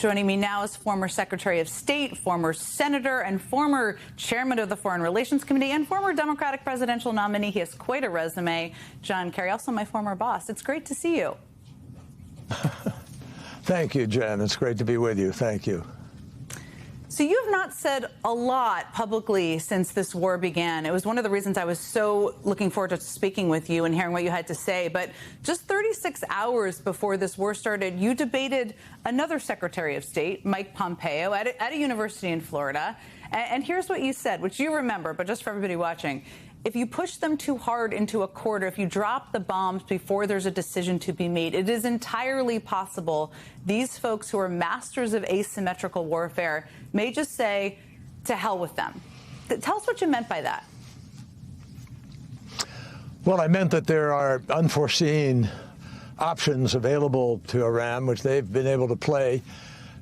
Joining me now is former Secretary of State, former Senator, and former Chairman of the Foreign Relations Committee, and former Democratic presidential nominee. He has quite a resume. John Kerry, also my former boss. It's great to see you. Thank you, Jen. It's great to be with you. Thank you. So you have not said a lot publicly since this war began. It was one of the reasons I was so looking forward to speaking with you and hearing what you had to say. But just 36 hours before this war started, you debated another Secretary of State, Mike Pompeo, at a university in Florida. And here's what you said, which you remember, but just for everybody watching. If you push them too hard into a corner, if you drop the bombs before there's a decision to be made, it is entirely possible these folks who are masters of asymmetrical warfare may just say, to hell with them. Tell us what you meant by that. Well, I meant that there are unforeseen options available to Iran, which they've been able to play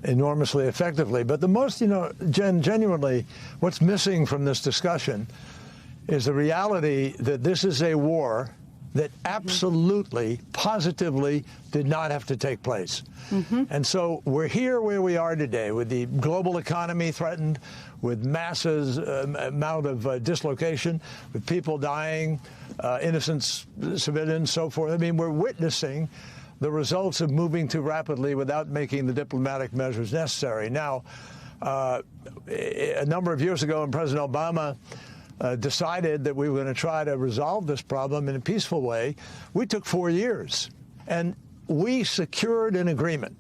enormously effectively. But the most, Jen, genuinely, what's missing from this discussion is the reality that this is a war that absolutely, positively did not have to take place. And so we're here where we are today with the global economy threatened, with massive amount of dislocation, with people dying, innocent civilians, so forth. I mean, we're witnessing the results of moving too rapidly without making the diplomatic measures necessary. Now, a number of years ago, when President Obama decided that we were going to try to resolve this problem in a peaceful way, we took 4 years. And we secured an agreement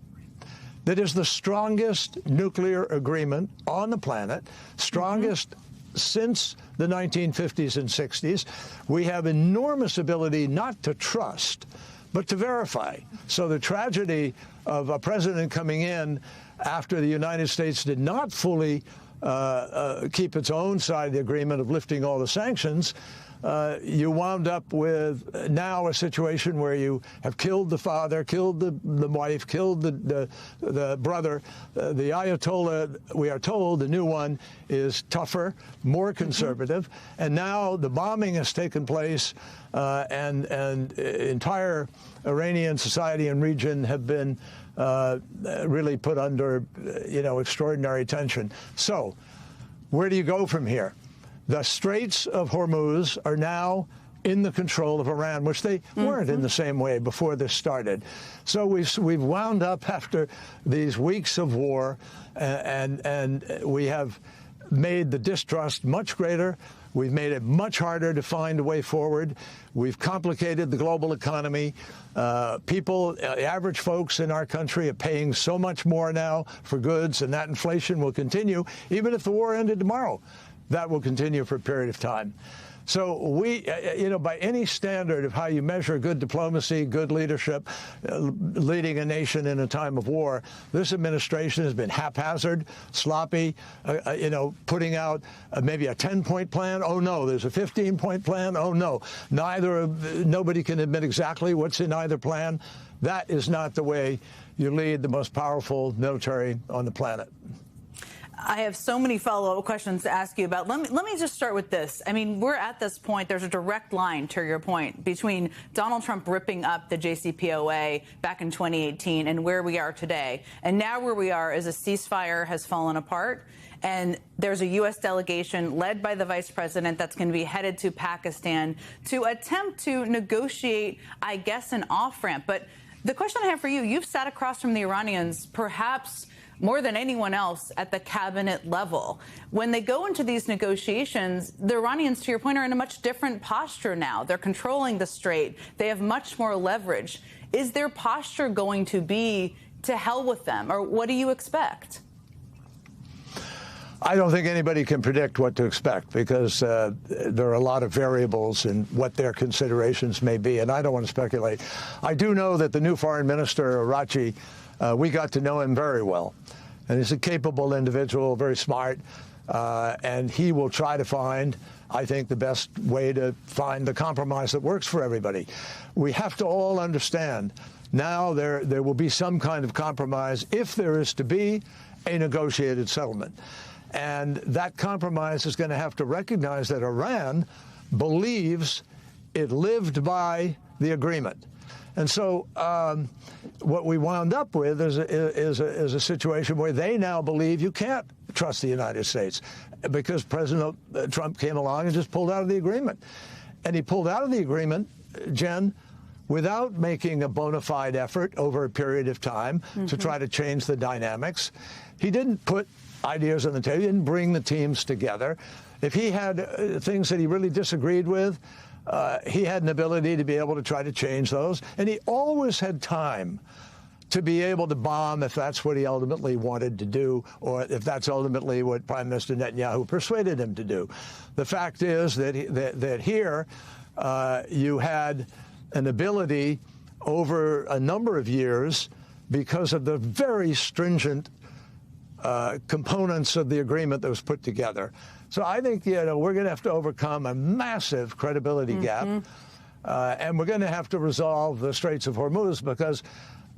that is the strongest nuclear agreement on the planet, strongest since the 1950s and 60s. We have enormous ability not to trust, but to verify. So the tragedy of a president coming in after the United States did not fully keep its own side of the agreement of lifting all the sanctions, you wound up with now a situation where you have killed the father, killed the wife, killed the brother. The Ayatollah, we are told, the new one is tougher, more conservative, and now the bombing has taken place, and entire Iranian society and region have been really put under, extraordinary tension. So, where do you go from here? The Straits of Hormuz are now in the control of Iran, which they weren't in the same way before this started. So we've wound up after these weeks of war, and we have made the distrust much greater. We've made it much harder to find a way forward. We've complicated the global economy. People, average folks in our country are paying so much more now for goods, and that inflation will continue. Even if the war ended tomorrow, that will continue for a period of time. So we, by any standard of how you measure good diplomacy, good leadership, leading a nation in a time of war, this administration has been haphazard, sloppy, putting out maybe a 10-point plan. Oh, no, there's a 15-point plan. Oh, no, nobody can admit exactly what's in either plan. That is not the way you lead the most powerful military on the planet. I have so many follow-up questions to ask you about. Let me just start with this. I mean, we're at this point, there's a direct line, to your point, between Donald Trump ripping up the JCPOA back in 2018 and where we are today. And now where we are is a ceasefire has fallen apart, and there's a U.S. delegation led by the vice president that's going to be headed to Pakistan to attempt to negotiate, I guess, an off-ramp. But the question I have for you, you've sat across from the Iranians, perhaps more than anyone else at the cabinet level. When they go into these negotiations, the Iranians, to your point, are in a much different posture now. They're controlling the strait. They have much more leverage. Is their posture going to be to hell with them, or what do you expect? I don't think anybody can predict what to expect, because there are a lot of variables in what their considerations may be, and I don't want to speculate. I do know that the new foreign minister, Araghchi, we got to know him very well, and he's a capable individual, very smart, and he will try to find, I think, the best way to find the compromise that works for everybody. We have to all understand now there will be some kind of compromise if there is to be a negotiated settlement. And that compromise is going to have to recognize that Iran believes it lived by the agreement. And so what we wound up with is a situation where they now believe you can't trust the United States because President Trump came along and just pulled out of the agreement. And he pulled out of the agreement, Jen, without making a bona fide effort over a period of time to try to change the dynamics. He didn't put ideas on the table. He didn't bring the teams together. If he had things that he really disagreed with, he had an ability to be able to try to change those. And he always had time to be able to bomb if that's what he ultimately wanted to do, or if that's ultimately what Prime Minister Netanyahu persuaded him to do. The fact is that here you had an ability over a number of years, because of the very stringent components of the agreement that was put together. So I think, we're going to have to overcome a massive credibility gap, and we're going to have to resolve the Straits of Hormuz, because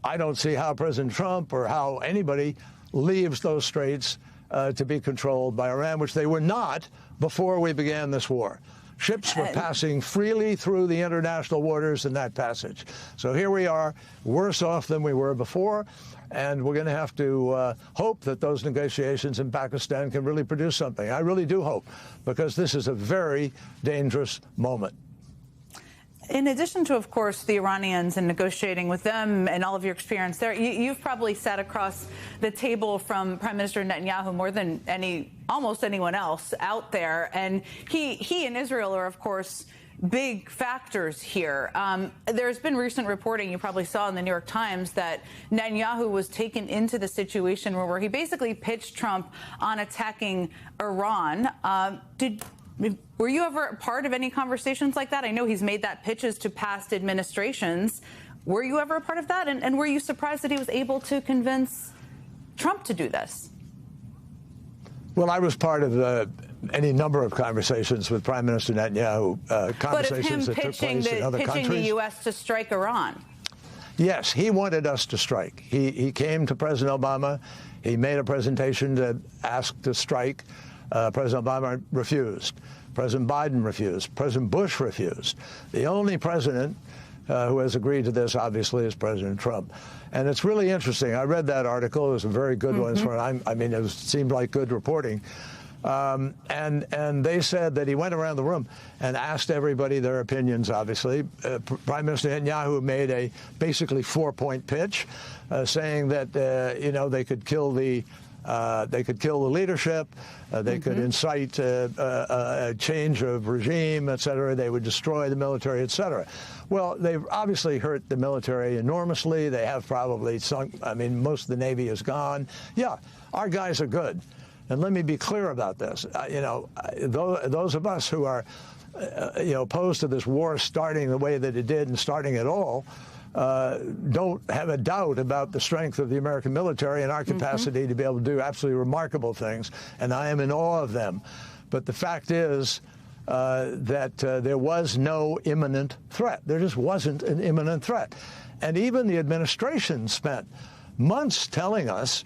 I don't see how President Trump or how anybody leaves those straits to be controlled by Iran, which they were not before we began this war. Ships were passing freely through the international waters in that passage. So here we are, worse off than we were before, and we're going to have to hope that those negotiations in Pakistan can really produce something. I really do hope, because this is a very dangerous moment. In addition to, of course, the Iranians and negotiating with them and all of your experience there, you've probably sat across the table from Prime Minister Netanyahu more than almost anyone else out there. And he and Israel are, of course, big factors here. There's been recent reporting, you probably saw in the New York Times, that Netanyahu was taken into the situation where he basically pitched Trump on attacking Iran. Were you ever a part of any conversations like that? I know he's made that pitches to past administrations. Were you ever a part of that? And were you surprised that he was able to convince Trump to do this? Well, I was part of any number of conversations with Prime Minister Netanyahu, conversations that took place in other countries. Pitching the U.S. to strike Iran. Yes, he wanted us to strike. He came to President Obama. He made a presentation to ask to strike. President Obama refused. President Biden refused. President Bush refused. The only president who has agreed to this, obviously, is President Trump. And it's really interesting. I read that article. It was a very good one. I mean, it seemed like good reporting. And they said that he went around the room and asked everybody their opinions, obviously. Prime Minister Netanyahu made a basically 4-point pitch saying that, they could kill the leadership, they could incite a change of regime, et cetera. They would destroy the military, et cetera. Well, they've obviously hurt the military enormously. They have probably sunk. I mean, most of the Navy is gone. Yeah, our guys are good. And let me be clear about this. Those of us who are, opposed to this war starting the way that it did and starting at all, don't have a doubt about the strength of the American military and our capacity to be able to do absolutely remarkable things, and I am in awe of them. But the fact is that there was no imminent threat. There just wasn't an imminent threat. And even the administration spent months telling us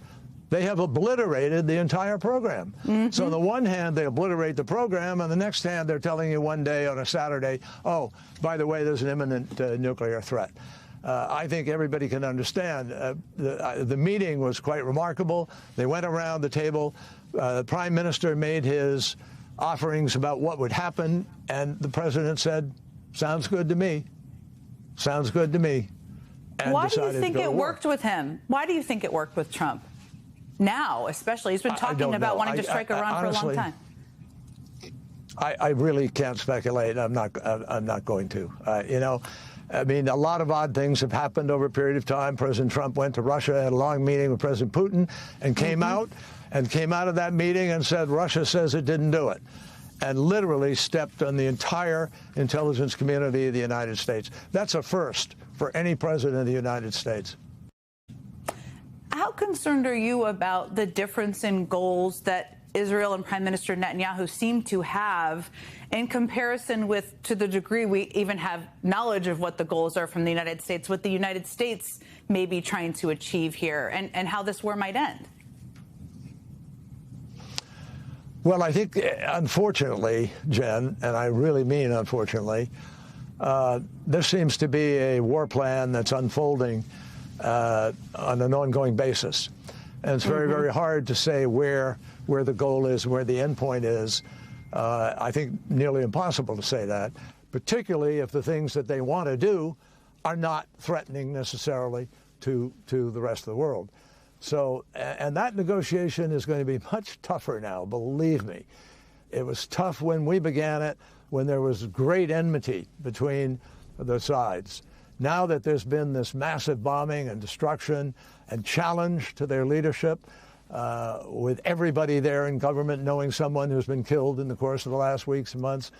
they have obliterated the entire program. So on the one hand, they obliterate the program, and the next hand, they're telling you one day on a Saturday, oh, by the way, there's an imminent nuclear threat. I think everybody can understand. The meeting was quite remarkable. They went around the table. The Prime Minister made his offerings about what would happen, and the President said, sounds good to me. Sounds good to me. And why do you think it worked with him? Why do you think it worked with Trump? Now, especially. He's been talking about wanting to strike Iran honestly, for a long time. I really can't speculate. I'm not going to. I mean, a lot of odd things have happened over a period of time. President Trump went to Russia, had a long meeting with President Putin, and came out of that meeting and said Russia says it didn't do it, and literally stepped on the entire intelligence community of the United States. That's a first for any president of the United States. How concerned are you about the difference in goals that Israel and Prime Minister Netanyahu seem to have in comparison with, to the degree we even have knowledge of what the goals are from the United States, what the United States may be trying to achieve here, and how this war might end? Well, I think, unfortunately, Jen, and I really mean unfortunately, this seems to be a war plan that's unfolding on an ongoing basis. And it's very, very hard to say where the goal is, where the end point is. I think nearly impossible to say that, particularly if the things that they want to do are not threatening necessarily to the rest of the world. So, and that negotiation is going to be much tougher now, believe me. It was tough when we began it, when there was great enmity between the sides. Now that there's been this massive bombing and destruction and challenge to their leadership, with everybody there in government knowing someone who's been killed in the course of the last weeks and months,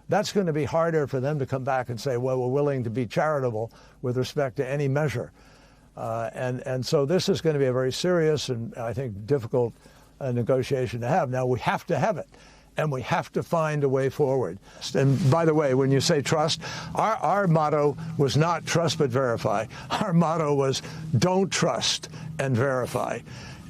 that's going to be harder for them to come back and say, well, we're willing to be charitable with respect to any measure. And so this is going to be a very serious and, I think, difficult negotiation to have. Now, we have to have it, and we have to find a way forward. And by the way, when you say trust, our motto was not trust but verify. Our motto was don't trust and verify.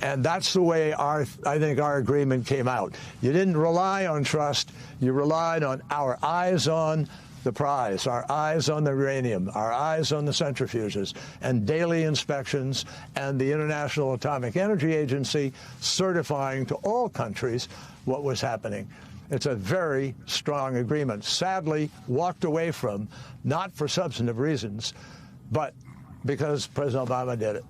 And that's the way I think our agreement came out. You didn't rely on trust. You relied on our eyes on the prize, our eyes on the uranium, our eyes on the centrifuges, and daily inspections, and the International Atomic Energy Agency certifying to all countries what was happening. It's a very strong agreement, sadly walked away from, not for substantive reasons, but because President Obama did it.